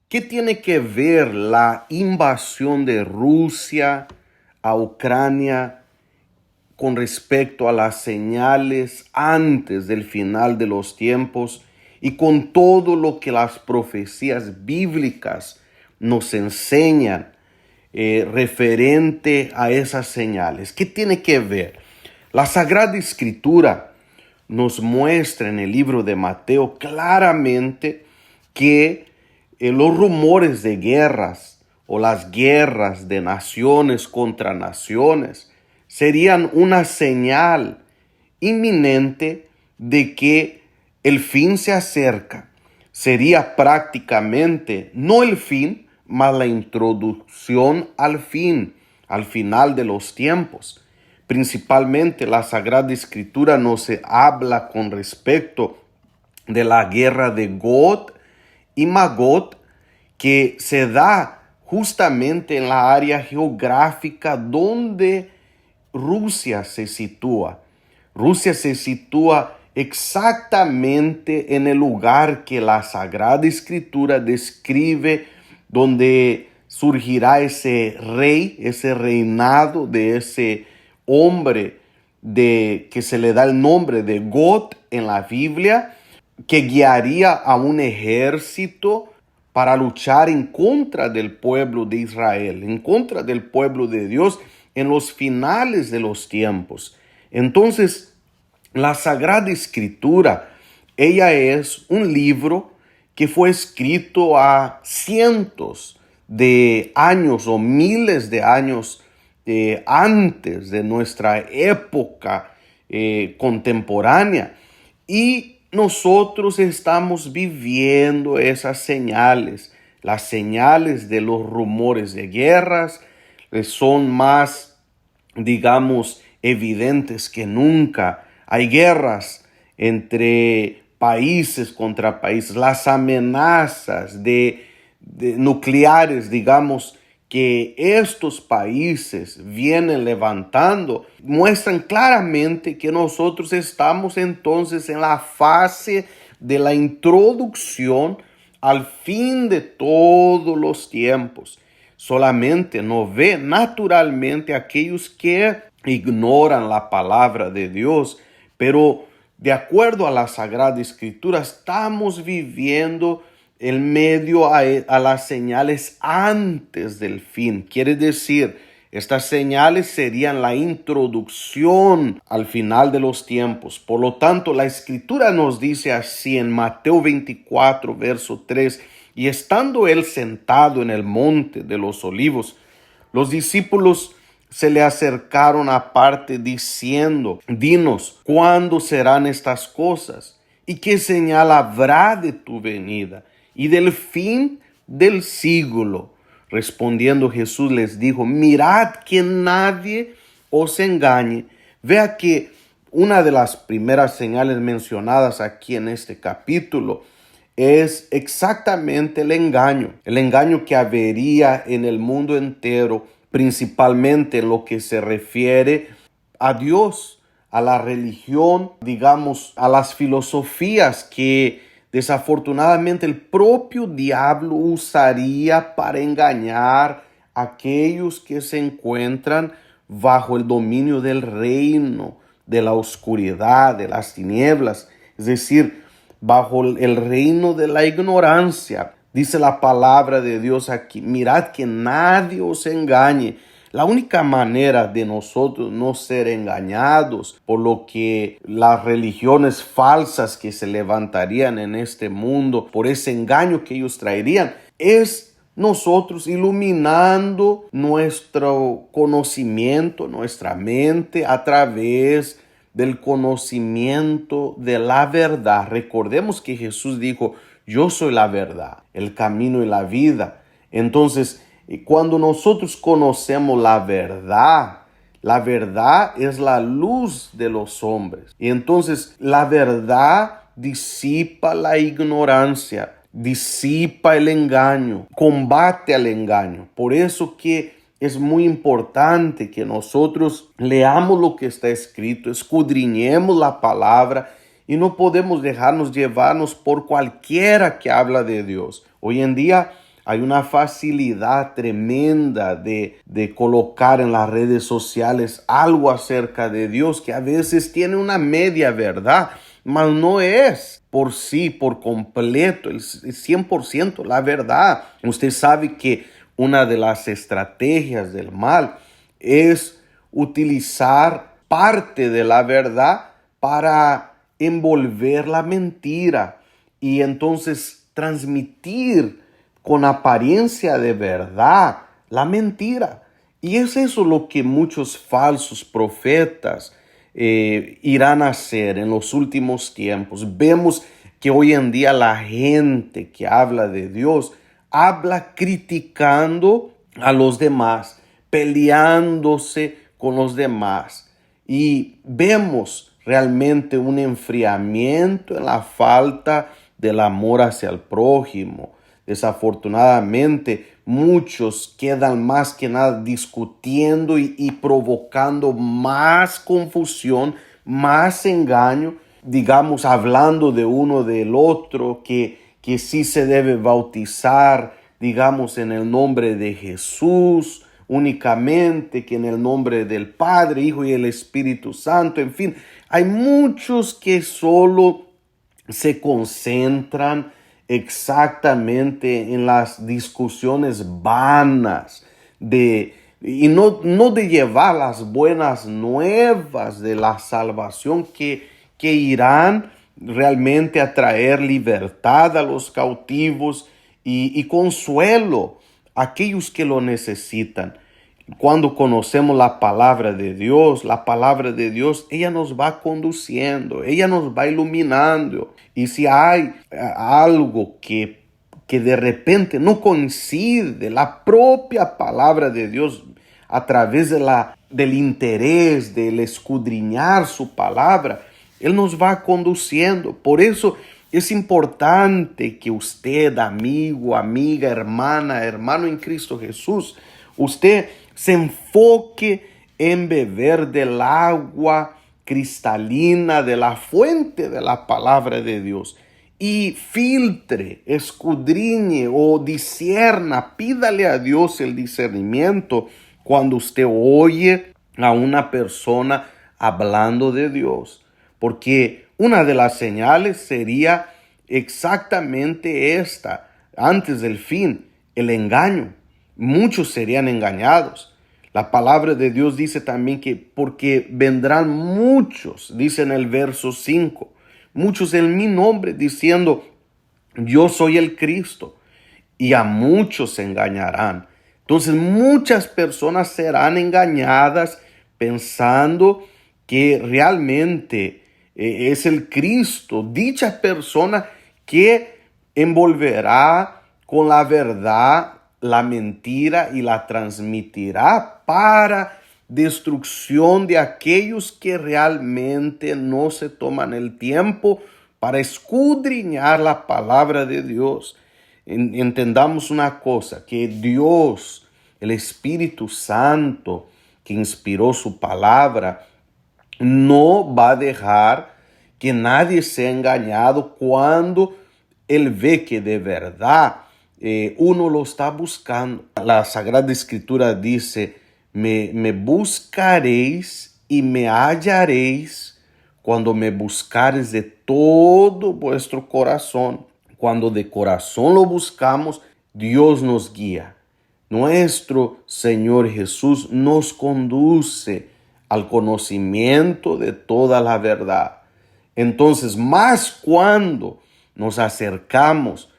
¿Qué tiene que ver la invasión de Rusia a Ucrania con respecto a las señales antes del final de los tiempos y con todo lo que las profecías bíblicas nos enseñan referente a esas señales? ¿Qué tiene que ver? La Sagrada Escritura nos muestra en el libro de Mateo claramente que los rumores de guerras o las guerras de naciones contra naciones serían una señal inminente de que el fin se acerca. Sería prácticamente no el fin, mas la introducción al final de los tiempos. Principalmente la Sagrada Escritura nos habla con respecto de la guerra de Gog y Magog, que se da justamente en la área geográfica donde Rusia se sitúa. Rusia se sitúa exactamente en el lugar que la Sagrada Escritura describe, donde surgirá ese rey, ese reinado de ese hombre que se le da el nombre de Gog en la Biblia, que guiaría a un ejército para luchar en contra del pueblo de Israel, en contra del pueblo de Dios en los finales de los tiempos. Entonces, la Sagrada Escritura, ella es un libro que fue escrito a cientos de años o miles de años antes de nuestra época contemporánea, y nosotros estamos viviendo esas señales. Las señales de los rumores de guerras son más, digamos, evidentes que nunca. Hay guerras entre países contra países. Las amenazas de nucleares, digamos, que estos países vienen levantando, muestran claramente que nosotros estamos entonces en la fase de la introducción al fin de todos los tiempos. Solamente no ve naturalmente aquellos que ignoran la palabra de Dios, pero de acuerdo a la Sagrada Escritura estamos viviendo en medio a las señales antes del fin. Quiere decir, estas señales serían la introducción al final de los tiempos. Por lo tanto, la Escritura nos dice así en Mateo 24, verso 3, y estando él sentado en el monte de los olivos, los discípulos se le acercaron aparte diciendo: dinos, ¿cuándo serán estas cosas? ¿Y qué señal habrá de tu venida y del fin del siglo? Respondiendo Jesús les dijo: mirad que nadie os engañe. Vea que una de las primeras señales mencionadas aquí en este capítulo es exactamente el engaño que habría en el mundo entero, principalmente en lo que se refiere a Dios, a la religión, digamos, a las filosofías que desafortunadamente el propio diablo usaría para engañar a aquellos que se encuentran bajo el dominio del reino de la oscuridad, de las tinieblas, es decir, bajo el reino de la ignorancia. Dice la palabra de Dios aquí: mirad que nadie os engañe. La única manera de nosotros no ser engañados por lo que las religiones falsas que se levantarían en este mundo, por ese engaño que ellos traerían, es nosotros iluminando nuestro conocimiento, nuestra mente a través del conocimiento de la verdad. Recordemos que Jesús dijo: yo soy la verdad, el camino y la vida. Entonces, cuando nosotros conocemos la verdad es la luz de los hombres. Y entonces la verdad disipa la ignorancia, disipa el engaño, combate al engaño. Por eso que es muy importante que nosotros leamos lo que está escrito, escudriñemos la palabra y no podemos dejarnos llevarnos por cualquiera que habla de Dios. Hoy en día Hay una facilidad tremenda de colocar en las redes sociales algo acerca de Dios que a veces tiene una media verdad, mas no es por sí, por completo, el 100% la verdad. Usted sabe que una de las estrategias del mal es utilizar parte de la verdad para envolver la mentira y entonces transmitir con apariencia de verdad la mentira. Y es eso lo que muchos falsos profetas irán a hacer en los últimos tiempos. Vemos que hoy en día la gente que habla de Dios habla criticando a los demás, peleándose con los demás. Y vemos realmente un enfriamiento en la falta del amor hacia el prójimo. Desafortunadamente, muchos quedan más que nada discutiendo y provocando más confusión, más engaño, digamos, hablando de uno del otro, que sí se debe bautizar, digamos, en el nombre de Jesús, únicamente que en el nombre del Padre, Hijo y el Espíritu Santo. En fin, hay muchos que solo se concentran exactamente en las discusiones vanas y no de llevar las buenas nuevas de la salvación que irán realmente a traer libertad a los cautivos y consuelo a aquellos que lo necesitan. Cuando conocemos la palabra de Dios, ella nos va conduciendo, ella nos va iluminando. Y si hay algo que de repente no coincide, la propia palabra de Dios a través del interés, del escudriñar su palabra, Él nos va conduciendo. Por eso es importante que usted, amigo, amiga, hermana, hermano en Cristo Jesús, usted se enfoque en beber del agua cristalina de la fuente de la palabra de Dios y filtre, escudriñe o discierna, pídale a Dios el discernimiento cuando usted oye a una persona hablando de Dios, porque una de las señales sería exactamente esta, antes del fin, el engaño. Muchos serían engañados. La palabra de Dios dice también que porque vendrán muchos, dice en el verso 5, muchos en mi nombre diciendo, yo soy el Cristo, y a muchos se engañarán. Entonces muchas personas serán engañadas pensando que realmente es el Cristo, dicha persona que envolverá con la verdad la mentira y la transmitirá para destrucción de aquellos que realmente no se toman el tiempo para escudriñar la palabra de Dios. Entendamos una cosa, que Dios, el Espíritu Santo que inspiró su palabra, no va a dejar que nadie sea engañado cuando Él ve que de verdad uno lo está buscando. La Sagrada Escritura dice, me buscaréis y me hallaréis cuando me buscares de todo vuestro corazón. Cuando de corazón lo buscamos, Dios nos guía. Nuestro Señor Jesús nos conduce al conocimiento de toda la verdad. Entonces, más cuando nos acercamos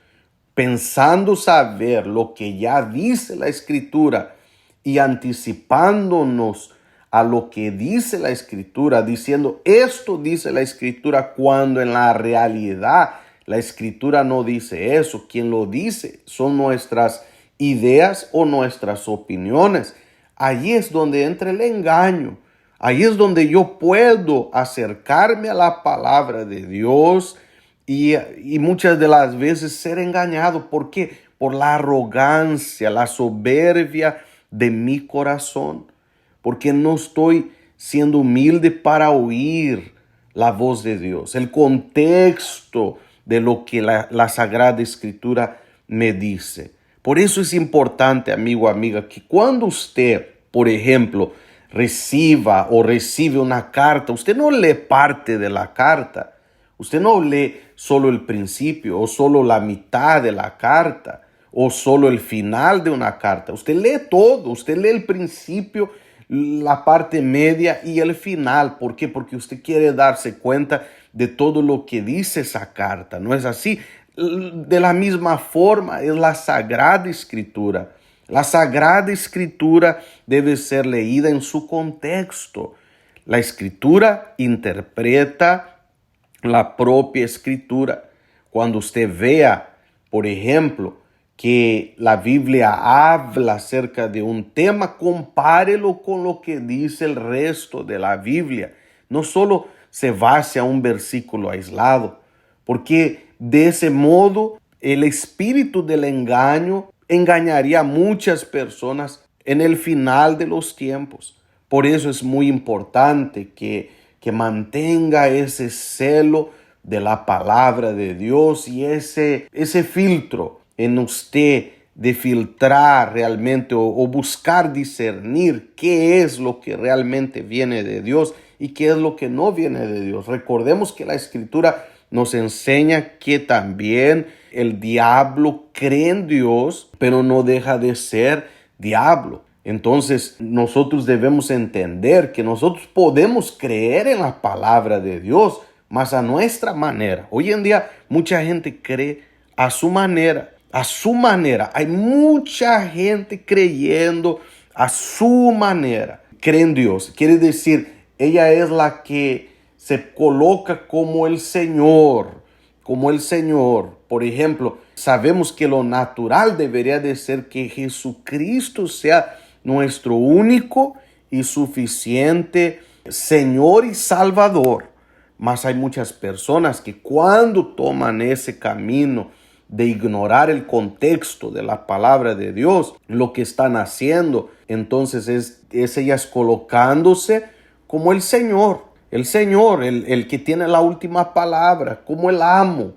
pensando saber lo que ya dice la Escritura y anticipándonos a lo que dice la Escritura, diciendo esto dice la Escritura, cuando en la realidad la Escritura no dice eso. Quien lo dice son nuestras ideas o nuestras opiniones. Allí es donde entra el engaño. Ahí es donde yo puedo acercarme a la palabra de Dios y muchas de las veces ser engañado. ¿Por qué? Por la arrogancia, la soberbia de mi corazón. Porque no estoy siendo humilde para oír la voz de Dios, el contexto de lo que la Sagrada Escritura me dice. Por eso es importante, amigo, amiga, que cuando usted, por ejemplo, recibe una carta, usted no lee parte de la carta, usted no lee solo el principio o solo la mitad de la carta o solo el final de una carta. Usted lee todo, usted lee el principio, la parte media y el final. ¿Por qué? Porque usted quiere darse cuenta de todo lo que dice esa carta. ¿No es así? De la misma forma es la Sagrada Escritura. La Sagrada Escritura debe ser leída en su contexto. La Escritura interpreta la propia Escritura. Cuando usted vea, por ejemplo, que la Biblia habla acerca de un tema, compárelo con lo que dice el resto de la Biblia. No solo se base a un versículo aislado, porque de ese modo el espíritu del engaño engañaría a muchas personas en el final de los tiempos. Por eso es muy importante que mantenga ese celo de la palabra de Dios y ese filtro en usted de filtrar realmente o buscar discernir qué es lo que realmente viene de Dios y qué es lo que no viene de Dios. Recordemos que la Escritura nos enseña que también el diablo cree en Dios, pero no deja de ser diablo. Entonces nosotros debemos entender que nosotros podemos creer en la palabra de Dios, mas a nuestra manera. Hoy en día mucha gente cree a su manera. A su manera. Hay mucha gente creyendo a su manera. Cree en Dios. Quiere decir, ella es la que se coloca como el Señor. Como el Señor. Por ejemplo, sabemos que lo natural debería de ser que Jesucristo sea nuestro único y suficiente Señor y Salvador. Mas hay muchas personas que cuando toman ese camino de ignorar el contexto de la palabra de Dios, lo que están haciendo entonces es ellas colocándose como el Señor, el que tiene la última palabra, como el amo.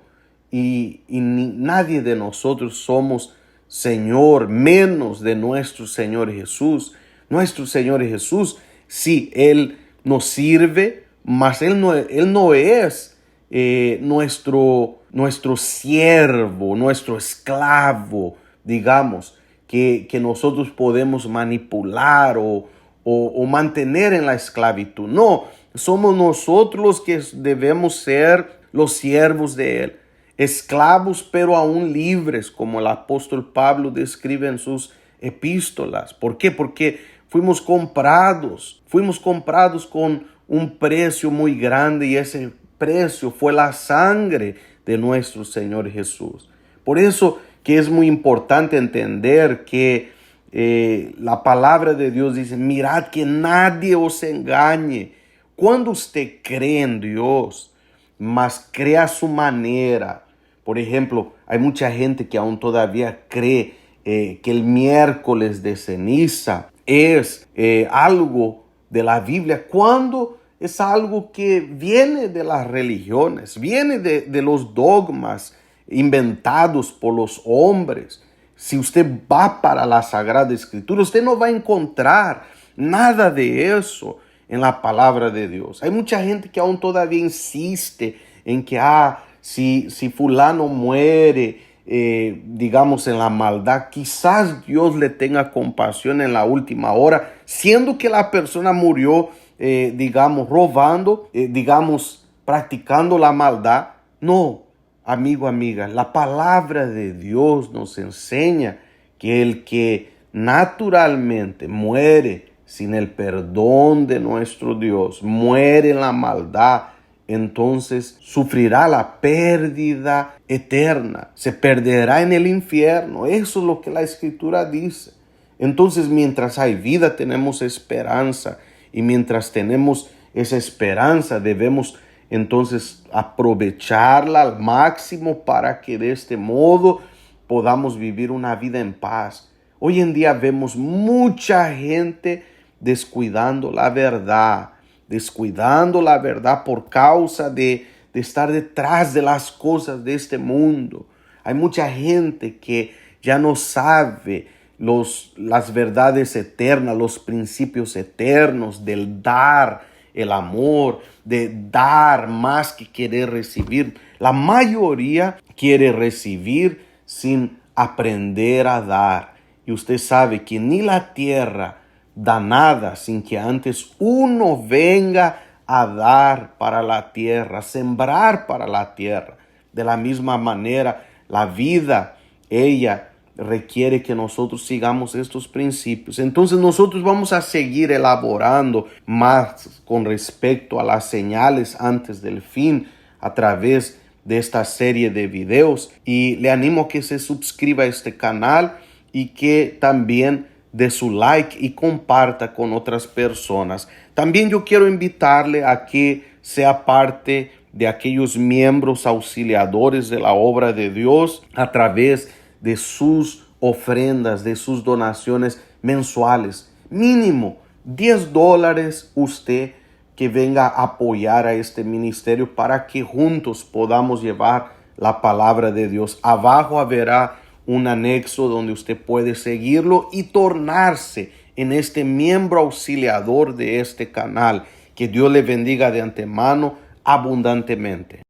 Y nadie de nosotros somos Señor, menos de nuestro Señor Jesús. Nuestro Señor Jesús, sí, Él nos sirve, mas Él no es nuestro siervo, nuestro esclavo, digamos, que nosotros podemos manipular o mantener en la esclavitud. No, somos nosotros los que debemos ser los siervos de Él. Esclavos pero aún libres, como el apóstol Pablo describe en sus epístolas. ¿Por qué? Porque fuimos comprados con un precio muy grande y ese precio fue la sangre de nuestro Señor Jesús. Por eso que es muy importante entender que la palabra de Dios dice, mirad que nadie os engañe. Cuando usted cree en Dios, mas cree a su manera. Por ejemplo, hay mucha gente que aún todavía cree que el miércoles de ceniza es algo de la Biblia, cuando es algo que viene de las religiones, viene de los dogmas inventados por los hombres. Si usted va para la Sagrada Escritura, usted no va a encontrar nada de eso en la palabra de Dios. Hay mucha gente que aún todavía insiste en que si fulano muere, digamos en la maldad, quizás Dios le tenga compasión en la última hora, siendo que la persona murió, digamos, robando, digamos, practicando la maldad. No, amigo, amiga, la palabra de Dios nos enseña que el que naturalmente muere sin el perdón de nuestro Dios, muere en la maldad, entonces sufrirá la pérdida eterna, se perderá en el infierno. Eso es lo que la Escritura dice. Entonces, mientras hay vida, tenemos esperanza, y mientras tenemos esa esperanza, debemos entonces aprovecharla al máximo para que de este modo podamos vivir una vida en paz. Hoy en día vemos mucha gente descuidando la verdad por causa de estar detrás de las cosas de este mundo. Hay mucha gente que ya no sabe las verdades eternas, los principios eternos del dar, el amor, de dar más que querer recibir. La mayoría quiere recibir sin aprender a dar. Y usted sabe que ni la tierra da nada sin que antes uno venga a dar para la tierra, sembrar para la tierra. De la misma manera, la vida, ella requiere que nosotros sigamos estos principios. Entonces nosotros vamos a seguir elaborando más con respecto a las señales antes del fin a través de esta serie de videos, y le animo a que se suscriba a este canal y que también dé su like y comparta con otras personas. También yo quiero invitarle a que sea parte de aquellos miembros auxiliadores de la obra de Dios a través de sus ofrendas, de sus donaciones mensuales. Mínimo $10 usted que venga a apoyar a este ministerio para que juntos podamos llevar la palabra de Dios. Abajo habrá un anexo donde usted puede seguirlo y tornarse en este miembro auxiliador de este canal. Que Dios le bendiga de antemano abundantemente.